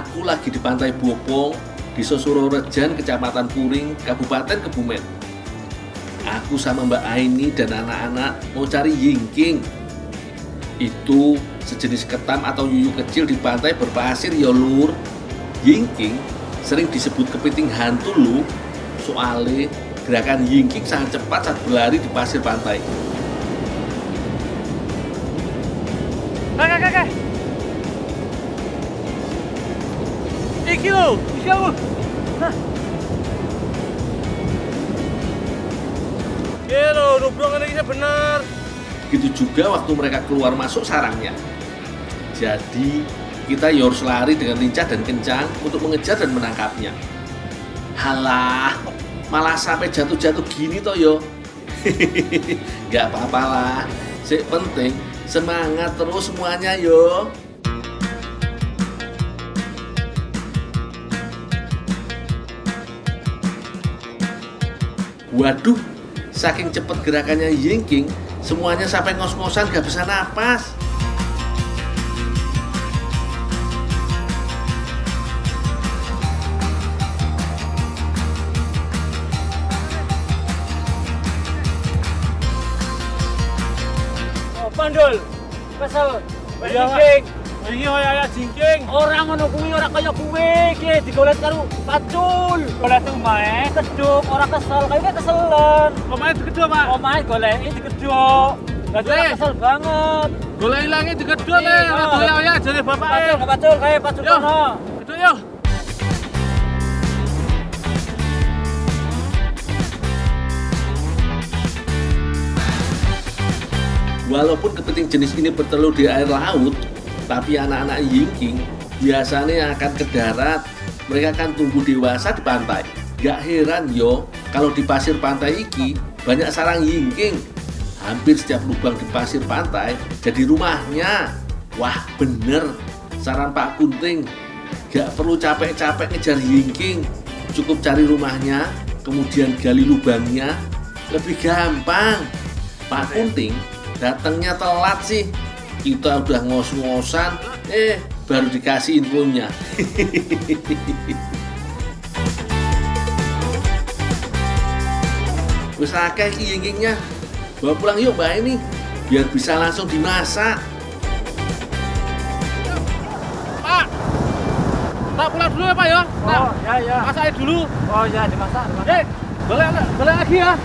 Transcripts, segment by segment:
Aku lagi di Pantai Bopong, di Susurorejan, Kecamatan Puring, Kabupaten Kebumen. Aku sama Mbak Aini dan anak-anak mau cari yingking. Itu sejenis ketam atau yuyu kecil di pantai berpasir ya lur. Yingking sering disebut kepiting hantu lu. Soalnya gerakan yingking sangat cepat saat berlari di pasir pantai. Kakak. Iki lho. Lho, nubruk ini bener. Begitu juga waktu mereka keluar masuk sarangnya. Jadi kita harus lari dengan lincah dan kencang untuk mengejar dan menangkapnya. Halah, malah sampai jatuh-jatuh gini toh yo. Gak apa-apa lah. Sing penting semangat terus semuanya yo. Waduh, saking cepet gerakannya yingking, semuanya sampai ngos-ngosan gak bisa napas. Oh, Pandul. Kesel. Jingking. Iya ya jingking. Ora ngono kuwi, ora kaya kuwi iki digolet karo pacul. Golet omahe keduk, ora kesel, kayaknya keselen. Omahe digeduk, Pak. Omahe goleki digeduk. Dadi kesel banget. Golek ilange digeduk e, ora ya jare bapake. Pacul kaya pacul kono. Geduk yo. Walaupun kepiting jenis ini bertelur di air laut, tapi anak-anak yingking biasanya akan ke darat. Mereka akan tumbuh dewasa di pantai. Gak heran yo, kalau di pasir pantai iki banyak sarang yingking. Hampir setiap lubang di pasir pantai jadi rumahnya. Wah bener, saran Pak Kunting. Gak perlu capek-capek ngejar yingking. Cukup cari rumahnya, kemudian gali lubangnya. Lebih gampang. Pak Kunting datangnya telat sih. Kita udah ngos-ngosan, baru dikasih infonya. Wis akeh iki yingkingnya. Bawa pulang yuk Mbak ini, biar bisa langsung dimasak. Pak pulang dulu ya Pak ya. Oh ya. Masak dulu. Oh ya dimasak. Boleh lagi ya.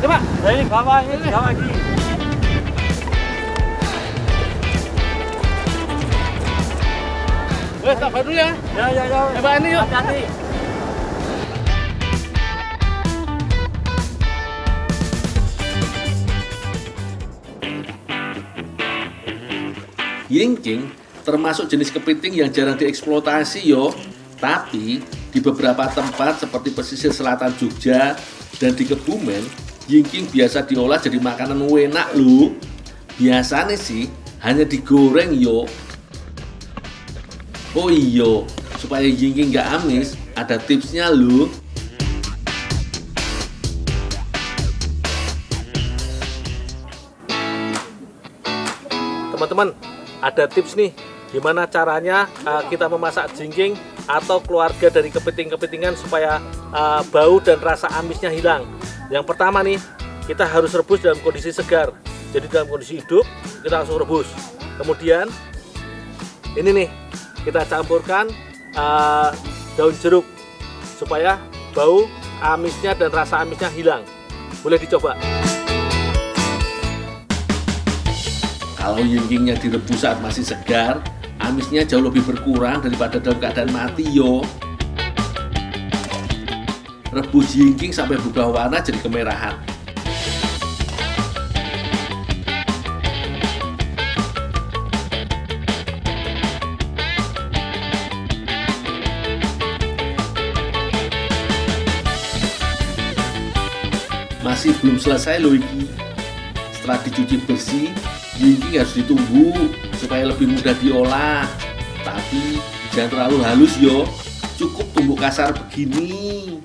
Coba. Ini bawa lagi. Sabar dulu ya. Ya. Mbak ini yuk. Hati-hati. Yingking termasuk jenis kepiting yang jarang dieksploitasi yo. Tapi di beberapa tempat seperti pesisir selatan Jogja dan di Kebumen, yingking biasa diolah jadi makanan enak lho. Biasanya sih hanya digoreng yo. Oh iya, supaya yingking nggak amis, ada tipsnya lho. Teman-teman, ada tips nih gimana caranya kita memasak jingking atau keluarga dari kepiting-kepitingan supaya bau dan rasa amisnya hilang. Yang pertama nih, kita harus rebus dalam kondisi segar. Jadi dalam kondisi hidup kita langsung rebus. Kemudian ini nih, kita campurkan daun jeruk supaya bau amisnya dan rasa amisnya hilang. Boleh dicoba. Kalau yingkingnya direbus saat masih segar, amisnya jauh lebih berkurang daripada dalam keadaan mati yo. Rebus yingking sampai berubah warna jadi kemerahan. Masih belum selesai loh ini. Setelah dicuci bersih, yingking harus ditunggu supaya lebih mudah diolah. Tapi jangan terlalu halus yo, cukup tumbuk kasar begini.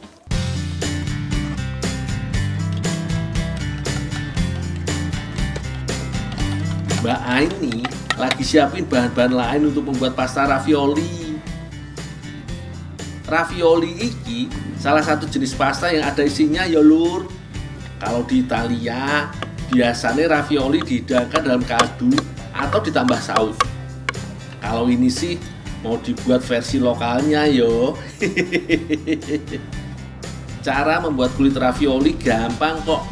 Mbak Aini lagi siapin bahan-bahan lain untuk membuat pasta ravioli. Ravioli iki salah satu jenis pasta yang ada isinya ya lur. Kalau di Italia biasanya ravioli dihidangkan dalam kaldu atau ditambah saus. Kalau ini sih mau dibuat versi lokalnya yo. Cara membuat kulit ravioli gampang kok.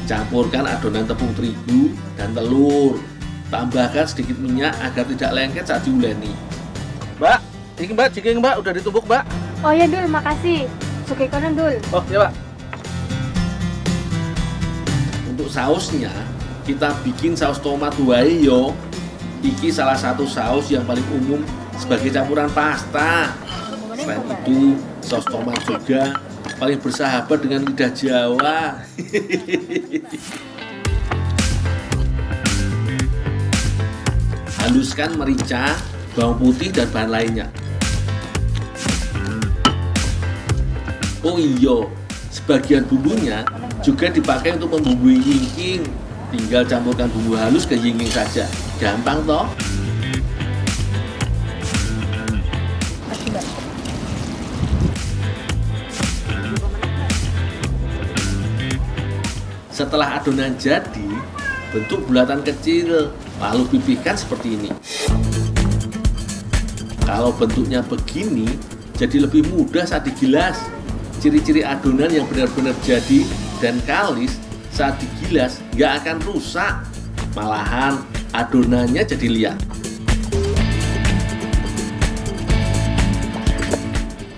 Campurkan adonan tepung terigu dan telur. Tambahkan sedikit minyak agar tidak lengket saat diuleni. Mbak, ini Mbak, jigeng Mbak udah ditumbuk Mbak. Oh ya Dul, makasih. Suka konon Dul. Oh ya Pak. Untuk sausnya kita bikin saus tomat wae yo. Iki salah satu saus yang paling umum sebagai campuran pasta. Selain itu, saus tomat juga paling bersahabat dengan lidah Jawa. Haluskan merica, bawang putih dan bahan lainnya. Oh iya, sebagian bumbunya juga dipakai untuk membumbui yingking. Tinggal campurkan bumbu halus ke yingking saja. Gampang toh? Setelah adonan jadi, bentuk bulatan kecil, lalu pipihkan seperti ini. Kalau bentuknya begini, jadi lebih mudah saat digilas. Ciri-ciri adonan yang benar-benar jadi dan kalis saat digilas nggak akan rusak, malahan adonannya jadi liat.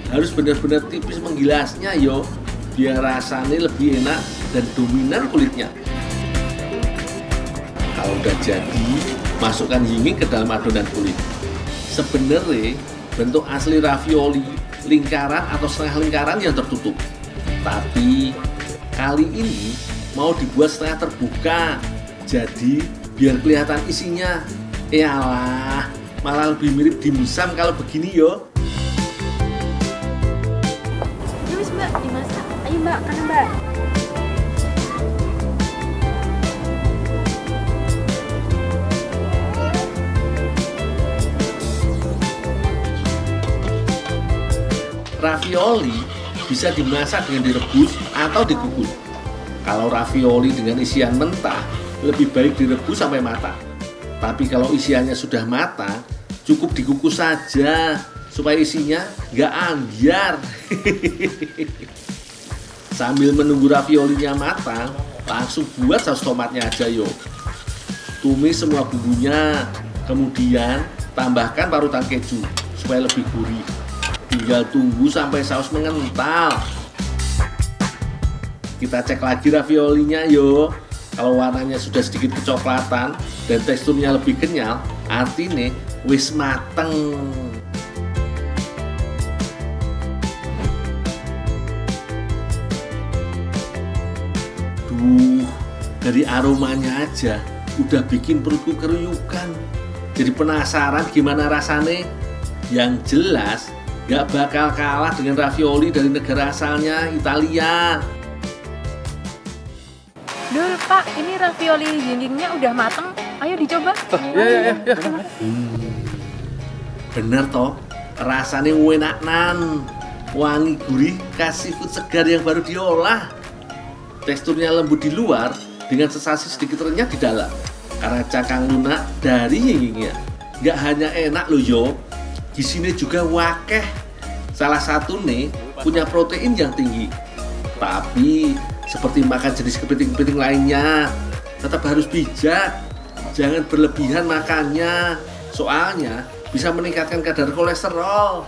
Harus benar-benar tipis menggilasnya yo, biar rasanya lebih enak dan dominan kulitnya. Kalau udah jadi, masukkan yingking ke dalam adonan kulit. Sebenarnya bentuk asli ravioli lingkaran atau setengah lingkaran yang tertutup. Tapi kali ini mau dibuat setengah terbuka. Jadi biar kelihatan isinya. Yalah, malah lebih mirip dimsum kalau begini yo. Terus Mbak, dimasak. Ayo Mbak, kanan Mbak. Ravioli bisa dimasak dengan direbus atau dikukus. Kalau ravioli dengan isian mentah, lebih baik direbus sampai matang. Tapi kalau isiannya sudah matang, cukup dikukus saja supaya isinya nggak ambyar. Sambil menunggu raviolinya matang, langsung buat saus tomatnya aja yo. Tumis semua bumbunya, kemudian tambahkan parutan keju supaya lebih gurih. Tinggal tunggu sampai saus mengental. Kita cek lagi raviolinya yo. Kalau warnanya sudah sedikit kecoklatan dan teksturnya lebih kenyal, artinya wis mateng. Duh, dari aromanya aja udah bikin perutku keruyukan. Jadi penasaran gimana rasanya? Yang jelas gak bakal kalah dengan ravioli dari negara asalnya, Italia. Dul, Pak, ini ravioli yingkingnya udah mateng. Ayo dicoba. Ya. Bener toh, rasanya enaknan. Wangi gurih, kasih seafood segar yang baru diolah. Teksturnya lembut di luar dengan sensasi sedikit renyah di dalam. Karena cangkang lunak dari yingkingnya. Gak hanya enak loh yo, di sini juga wakeh. Salah satu nih punya protein yang tinggi. Tapi seperti makan jenis kepiting-kepiting lainnya, tetap harus bijak. Jangan berlebihan makannya, soalnya bisa meningkatkan kadar kolesterol.